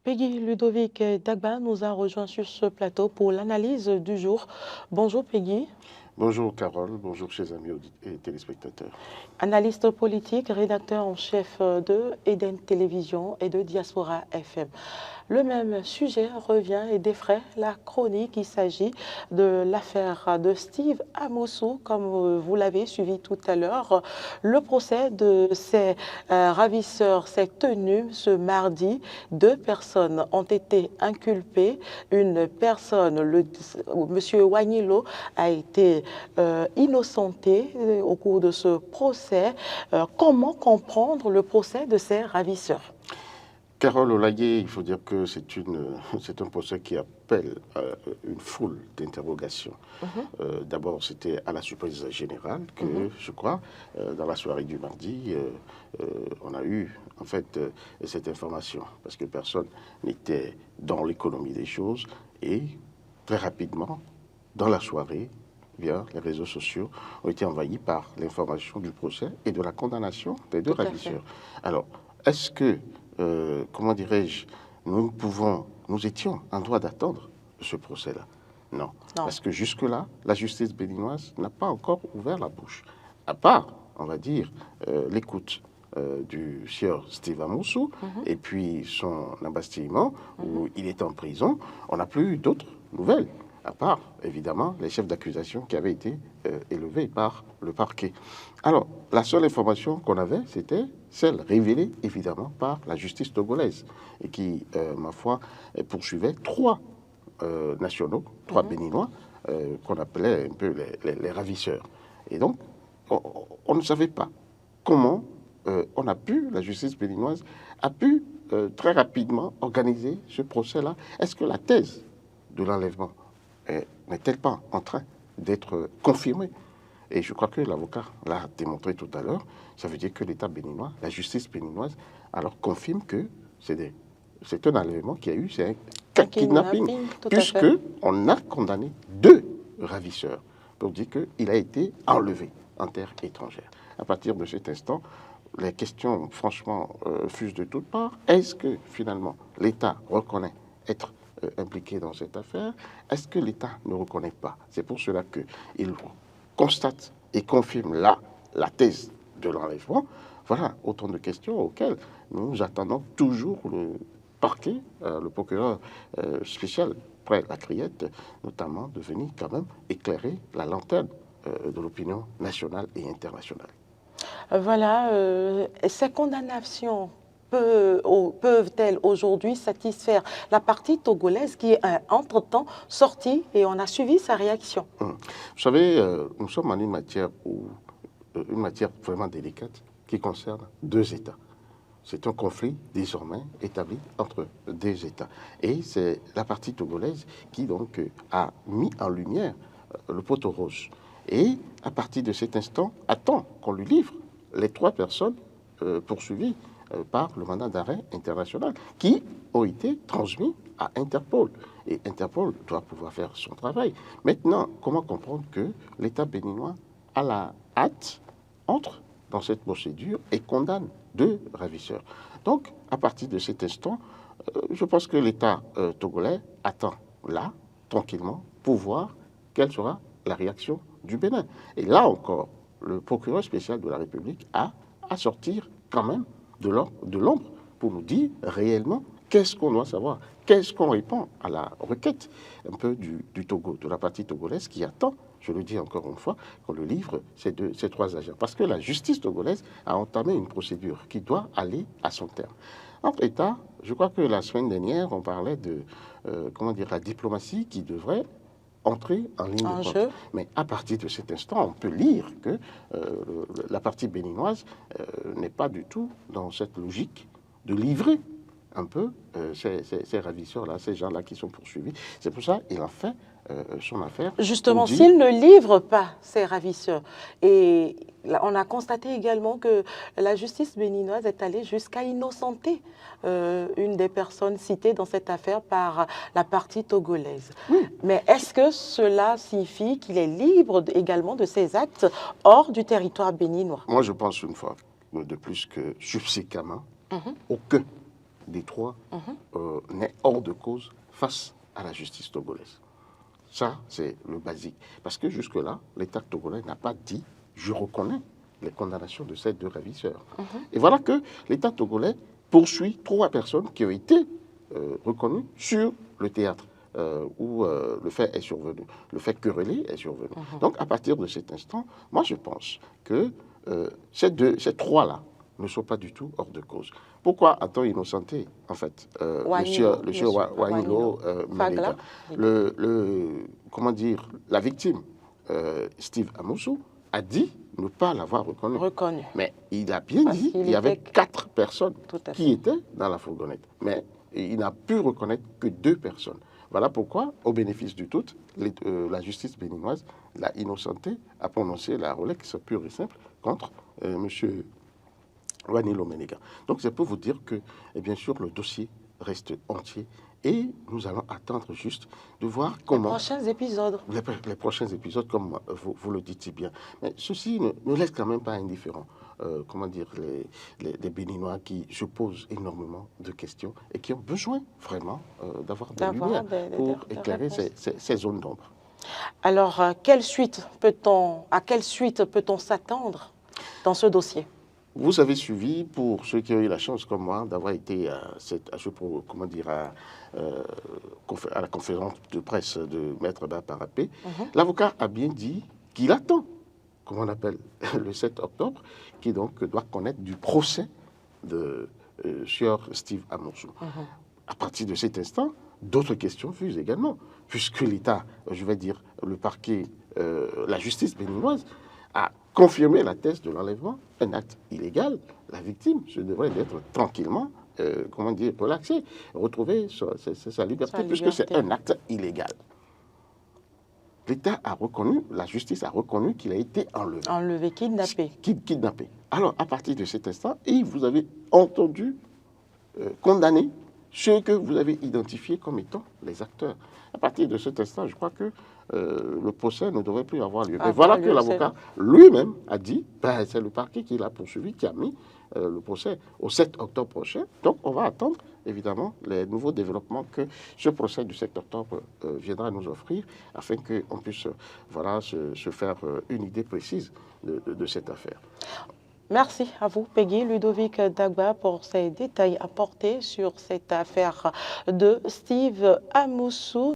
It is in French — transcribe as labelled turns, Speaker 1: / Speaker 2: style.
Speaker 1: Peggy Ludovic Dagba nous a rejoint sur ce plateau pour l'analyse du jour. Bonjour Peggy.
Speaker 2: Bonjour Carole, bonjour chers amis et téléspectateurs.
Speaker 1: Analyste politique, rédacteur en chef de Eden Télévision et de Diaspora FM. Le même sujet revient et défraie la chronique. Il s'agit de l'affaire de Steve Amoussou, comme vous l'avez suivi tout à l'heure. Le procès de ces ravisseurs s'est tenu ce mardi. 2 personnes ont été inculpées. Une personne, monsieur Wanyilo, a été innocenté au cours de ce procès. Comment comprendre le procès de ces ravisseurs?
Speaker 2: Carole Olagué, il faut dire que c'est un procès qui appelle une foule d'interrogations. D'abord, c'était à la surprise générale que, je crois, dans la soirée du mardi, on a eu en fait cette information, parce que personne n'était dans l'économie des choses, et très rapidement, dans la soirée, via les réseaux sociaux, ont été envahis par l'information du procès et de la condamnation des deux ravisseurs. Alors, est-ce que comment dirais-je, nous étions en droit d'attendre ce procès-là? Non. Parce que jusque-là, la justice béninoise n'a pas encore ouvert la bouche. À part, on va dire, l'écoute du sieur Steve Amoussou et puis son embastillement, où il est en prison, on n'a plus eu d'autres nouvelles, à part, évidemment, les chefs d'accusation qui avaient été élevés par le parquet. Alors, la seule information qu'on avait, c'était celle révélée, évidemment, par la justice togolaise, et qui, ma foi, poursuivait 3 nationaux, 3 béninois, qu'on appelait un peu les ravisseurs. Et donc, on ne savait pas comment la justice béninoise a pu très rapidement organiser ce procès-là. Est-ce que la thèse de l'enlèvement n'est-elle pas en train d'être confirmée? Et je crois que l'avocat l'a démontré tout à l'heure. Ça veut dire que l'État béninois, la justice béninoise, alors confirme que c'est un enlèvement qui a eu, c'est un kidnapping, puisqu'on a condamné 2 ravisseurs pour dire qu'il a été enlevé en terre étrangère. À partir de cet instant, les questions, franchement, fusent de toutes parts. Est-ce que, finalement, l'État reconnaît être impliqué dans cette affaire? Est-ce que l'État ne reconnaît pas? C'est pour cela qu'il constate et confirme la thèse de l'enlèvement. Voilà autant de questions auxquelles nous attendons toujours le parquet, le procureur spécial près la Criette, notamment, de venir quand même éclairer la lanterne de l'opinion nationale et internationale.
Speaker 1: Voilà, ces condamnations peuvent-elles aujourd'hui satisfaire la partie togolaise qui est entre-temps sortie et on a suivi sa réaction?
Speaker 2: Vous savez, nous sommes en une matière vraiment délicate qui concerne 2 États. C'est un conflit désormais établi entre 2 États. Et c'est la partie togolaise qui donc a mis en lumière le poteau rose. Et à partir de cet instant, attend qu'on lui livre les 3 personnes poursuivies par le mandat d'arrêt international qui ont été transmis à Interpol. Et Interpol doit pouvoir faire son travail. Maintenant, comment comprendre que l'État béninois, à la hâte, entre dans cette procédure et condamne 2 ravisseurs? Donc, à partir de cet instant, je pense que l'État togolais attend là, tranquillement, pour voir quelle sera la réaction du Bénin. Et là encore, le procureur spécial de la République a à sortir quand même de l'ombre pour nous dire réellement qu'est-ce qu'on doit savoir, qu'est-ce qu'on répond à la requête un peu du Togo, de la partie togolaise qui attend, je le dis encore une fois, qu'on le livre ces 3 agents. Parce que la justice togolaise a entamé une procédure qui doit aller à son terme. Entre États, je crois que la semaine dernière, on parlait de la diplomatie qui devrait entrer en ligne de compte. Mais à partir de cet instant, on peut lire que la partie béninoise n'est pas du tout dans cette logique de livrer un peu ces ravisseurs-là, ces gens-là qui sont poursuivis. C'est pour ça qu'il a fait son affaire.
Speaker 1: Justement, s'il ne livre pas ces ravisseurs, et on a constaté également que la justice béninoise est allée jusqu'à innocenter une des personnes citées dans cette affaire par la partie togolaise.
Speaker 2: Oui.
Speaker 1: Mais est-ce que cela signifie qu'il est libre également de ses actes hors du territoire béninois?
Speaker 2: Moi, je pense une fois de plus que subséquemment, aucun des trois n'est hors de cause face à la justice togolaise. Ça, c'est le basique. Parce que jusque-là, l'État togolais n'a pas dit « je reconnais les condamnations de ces deux ravisseurs ». Et voilà que l'État togolais poursuit trois personnes qui ont été reconnues sur le théâtre où le fait est survenu, le fait querellé est survenu. Donc, à partir de cet instant, moi, je pense que ces trois-là ne sont pas du tout hors de cause. Pourquoi a-t-on innocenté, en fait, monsieur Wanilo Menega, comment dire, la victime, Steve Amousou, a dit ne pas l'avoir reconnu. Mais il a bien dit qu'il y avait 4 personnes qui étaient dans la fourgonnette. Mais il n'a pu reconnaître que 2 personnes. Voilà pourquoi, au bénéfice du tout, la justice béninoise l'a innocenté, a prononcé la Rolex pure et simple contre monsieur Wanilo Menega. Donc c'est pour vous dire que, bien sûr, le dossier reste entier et nous allons attendre juste de voir comment...
Speaker 1: Les prochains épisodes.
Speaker 2: Les prochains épisodes, comme vous le dites si bien. Mais ceci ne laisse quand même pas indifférent. Comment dire, les Béninois qui se posent énormément de questions et qui ont besoin vraiment d'avoir des lumières pour éclairer ces zones d'ombre.
Speaker 1: Alors, à quelle suite peut-on s'attendre dans ce dossier?
Speaker 2: Vous avez suivi, pour ceux qui ont eu la chance comme moi d'avoir été à la conférence de presse de Maître Baparapé, l'avocat a bien dit qu'il attend, comme on appelle, le 7 octobre, qui donc doit connaître du procès sur Steve Amousou. À partir de cet instant, d'autres questions fusent également, puisque l'État, je vais dire, le parquet, la justice béninoise, a confirmé la thèse de l'enlèvement, un acte illégal. La victime se devrait d'être tranquillement, relaxée, retrouver sa liberté, puisque c'est un acte illégal. L'État a reconnu, la justice a reconnu qu'il a été enlevé.
Speaker 1: Enlevé, kidnappé.
Speaker 2: Kidnappé. Alors, à partir de cet instant, et vous avez entendu condamner ceux que vous avez identifiés comme étant les acteurs. À partir de cet instant, je crois que le procès ne devrait plus avoir lieu. Mais voilà que l'avocat lui-même a dit, c'est le parquet qui l'a poursuivi, qui a mis le procès au 7 octobre prochain. Donc on va attendre évidemment les nouveaux développements que ce procès du 7 octobre viendra nous offrir afin qu'on puisse se faire une idée précise de cette affaire.
Speaker 1: Merci à vous, Peggy Ludovic Dagba, pour ces détails apportés sur cette affaire de Steve Amousou.